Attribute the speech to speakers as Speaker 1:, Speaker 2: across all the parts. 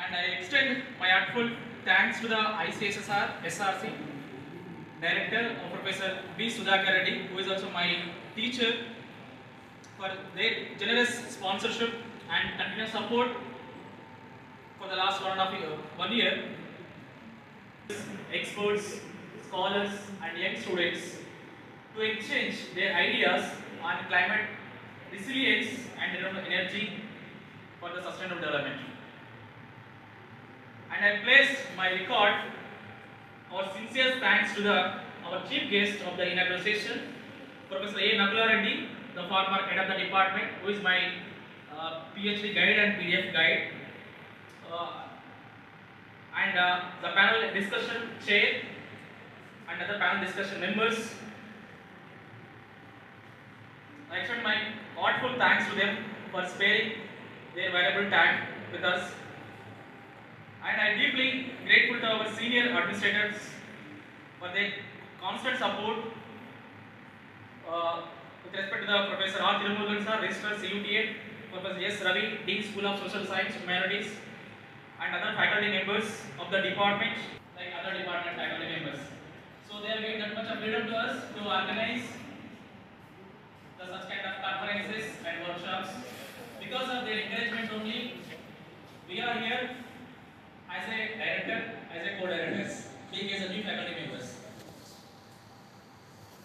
Speaker 1: and I extend my heartfelt thanks to the ICSSR SRC Director, Professor B. Sudhakar Reddy, who is also my teacher, for their generous sponsorship and continuous support for the last 1 year. Experts, scholars, and young students to exchange their ideas on climate resilience and energy for the sustainable development. And I place my record our sincere thanks to our chief guest of the inaugural session, Professor A. Nakula Reddy, the former head of the department, who is my PhD guide and PDF guide, and the panel discussion chair and other panel discussion members. I extend my heartfelt thanks to them for sparing their valuable time with us. And I am deeply grateful to our senior administrators for their constant support with respect to the Professor R. Tirumurugan sir, Registrar CUTA, Professor S. Ravi, Dean School of Social Science, Humanities, and other faculty members of the department, like other department faculty members. So they have given that much of freedom to us to organize the such kind of conferences and workshops. Because of their encouragement only, we are here as a director, as a co-directors, being as a new faculty members.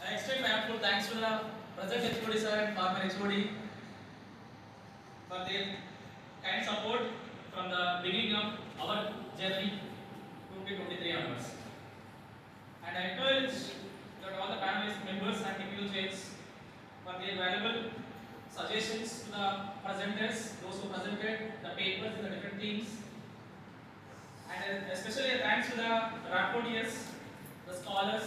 Speaker 1: I extend my heartfelt thanks to the present HOD sir and former HOD for their kind support from the beginning of our journey 2023 onwards. And I encourage that all the panelist members and technical chairs for their valuable suggestions to the presenters, those who presented the papers in the different teams. And especially a thanks to the rapporteurs, the scholars.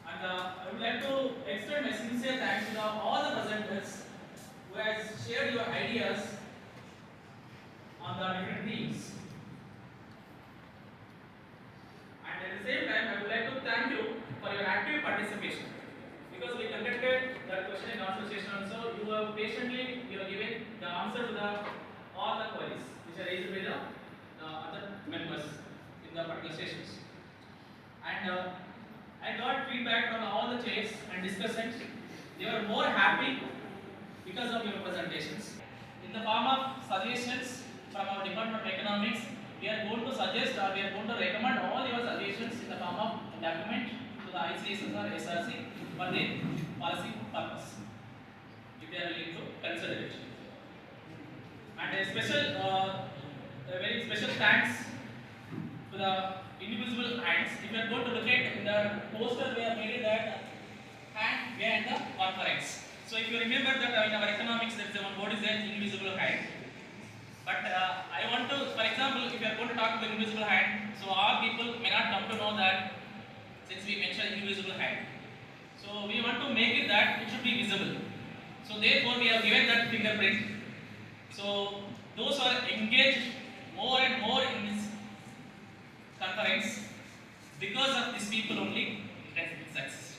Speaker 1: And I would like to extend my sincere thanks to all the presenters who has shared your ideas on the different themes. And at the same time, I would like to thank you for your active participation, because we conducted that question and answer session also. You have patiently given the answer to all the queries which are raised by the other members in the particular sessions. And I got feedback from all the chairs and discussants. They were more happy because of your presentations. In the form of suggestions from our Department of Economics, we are going to suggest or we are going to recommend all your suggestions in the form of a document to the ICSSR SRC for their policy purpose, if they are willing to consider it. And a very special thanks to the invisible hands. If you are going to look at in the poster, we have made it that hand behind the conference. So if you remember that in our economics, there is one word is the invisible hand. But I want to, for example, if you are going to talk about invisible hand, so our people may not come to know that since we mentioned invisible hand. So we want to make it that it should be visible. So therefore we have given that fingerprint. So those who are engaged more and more in this conference, because of these people only, it has been success.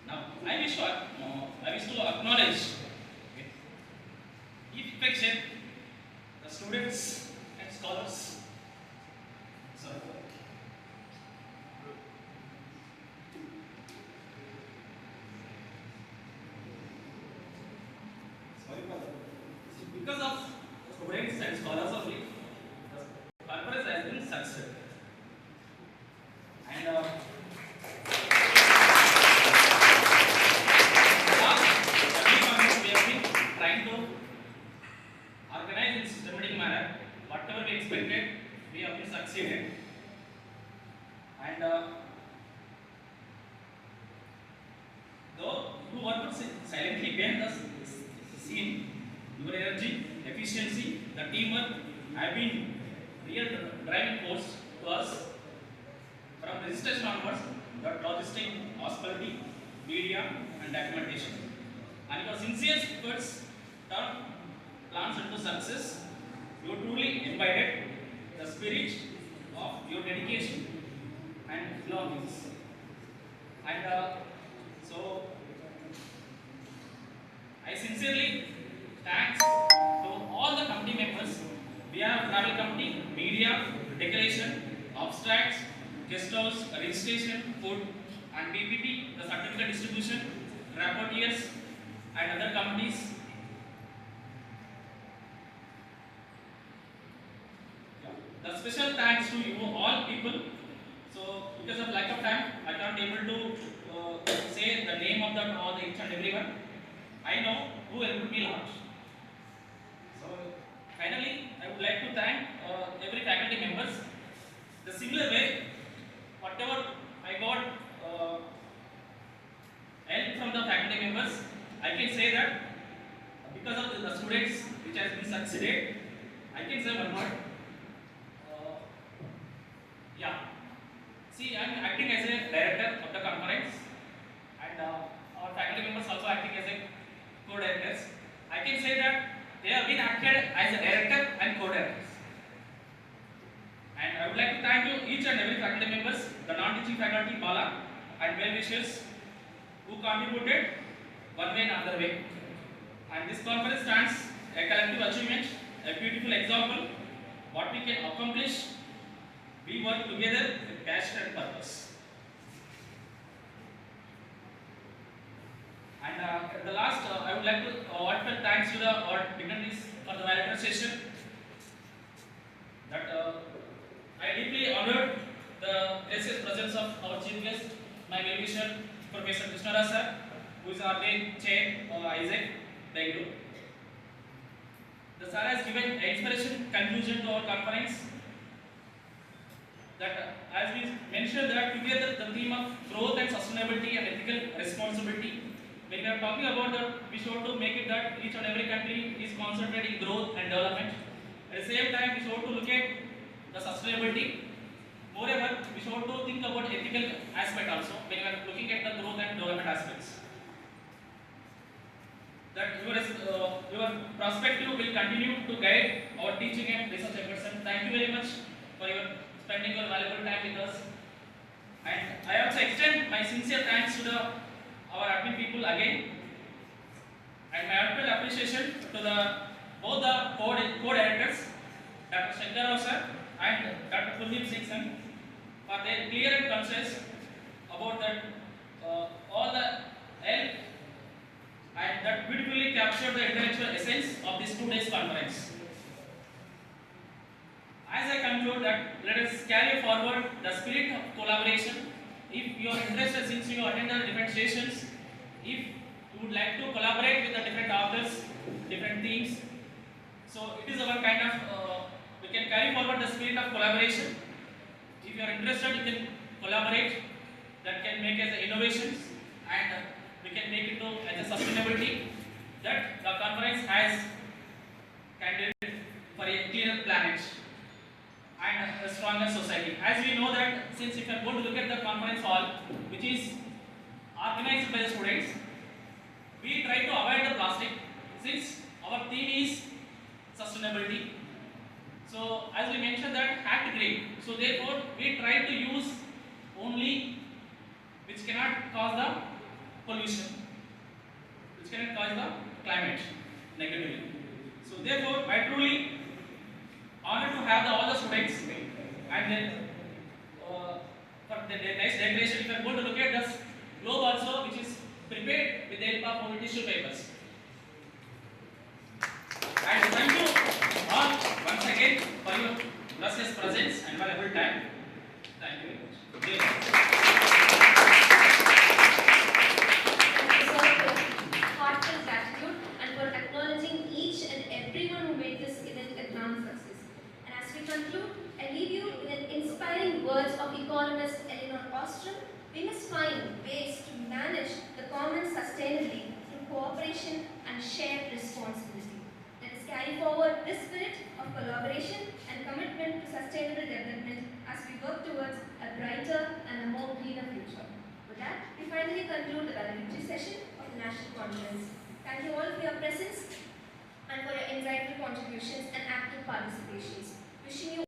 Speaker 1: Now I wish to acknowledge with affection the students and scholars. Sorry. Because of students and scholars only, the conference has been successful. And last every month we have been trying to organize in systematic manner. Whatever we expected, we have been succeeded. And though you want to silently behind the scene, your energy, efficiency, the teamwork have been real driving force to us from registration onwards, but logistics, hospitality, media, and documentation. And your sincere efforts turn plans into success. You truly imbibed the spirit of your dedication and belonging. guest house, registration, food, and PPT, the certificate distribution, rapporteurs, and other companies. The special thanks to you all people. So because of lack of time, I can't able to say the name of the all the each and everyone. I know who helped me lot. So finally, I would like to thank every faculty members. The similar way, whatever I got help from the faculty members, I can say that because of the students which has been succeeded, I can say one word. Yeah. See, I am acting as a director of the conference, and our faculty members also acting as a co-directors. I can say that they have been acted as a director and co-directors. And I would like to thank you each and every faculty members, the non-teaching faculty, Bala, and well-wishers who contributed one way and another way. And this conference stands a collective achievement, a beautiful example, what we can accomplish. We work together with passion and purpose. And at the last, I would like to heartfelt thanks to the dignitaries for the valedictory session. That I deeply honored the gracious presence of our chief guest, my well-wisher, Professor Krishnaraj sir, who is our main chair, Isaac, Bangalore. The sir has given an inspiration conclusion to our conference. That as we mentioned that together the theme of growth and sustainability and ethical responsibility, when we are talking about that, we should to make it that each and every country is concentrating growth and development. At the same time, we should to look at the sustainability. Moreover, we should to think about ethical aspect also when we are looking at the growth and development aspects. That your perspective will continue to guide our teaching and research efforts. And thank you very much for your spending your valuable time with us. And I also extend my sincere thanks to our admin people again, and my heartfelt appreciation to both the co-directors, Dr. Shankar Rao sir and Dr. Kuldeep Singh sir, for their clear and concise about that all the help, and that beautifully captured the intellectual essence of this 2 days conference. As I conclude that, let us carry forward the spirit of collaboration. If you are interested, since you attend the different sessions, if you would like to collaborate with the different authors, different themes, so it is our kind of, we can carry forward the spirit of collaboration. If you are interested, you can collaborate, that can make as innovations, and we can make it to as a sustainability that the conference has candidate for a cleaner planet and a stronger society. As we know that, since if you are going to look at the conference hall, which is organized by the students, we try to avoid the plastic, since our theme is sustainability. So as we mentioned that act green, so therefore we try to use only which cannot cause the pollution, which cannot cause the climate negatively. So therefore I truly honored to have all the students, and then for the next decoration, if you are going to look at this globe also, which is prepared with the help of only tissue papers. And thank you all once again for your gracious presence and valuable time. Thank you very much.
Speaker 2: Heartfelt gratitude and for acknowledging each and everyone who made this event a grand success. And as we conclude, I leave you with an inspiring words of economist Elinor Ostrom. We must find ways to manage the commons sustainably through cooperation and shared responsibility. Let us carry forward this spirit of collaboration and commitment to sustainable development as we work towards a brighter and a more greener future. With that, we finally conclude the valedictory session of the National Conference. Thank you all for your presence and for your insightful contributions and active participations. Wishing you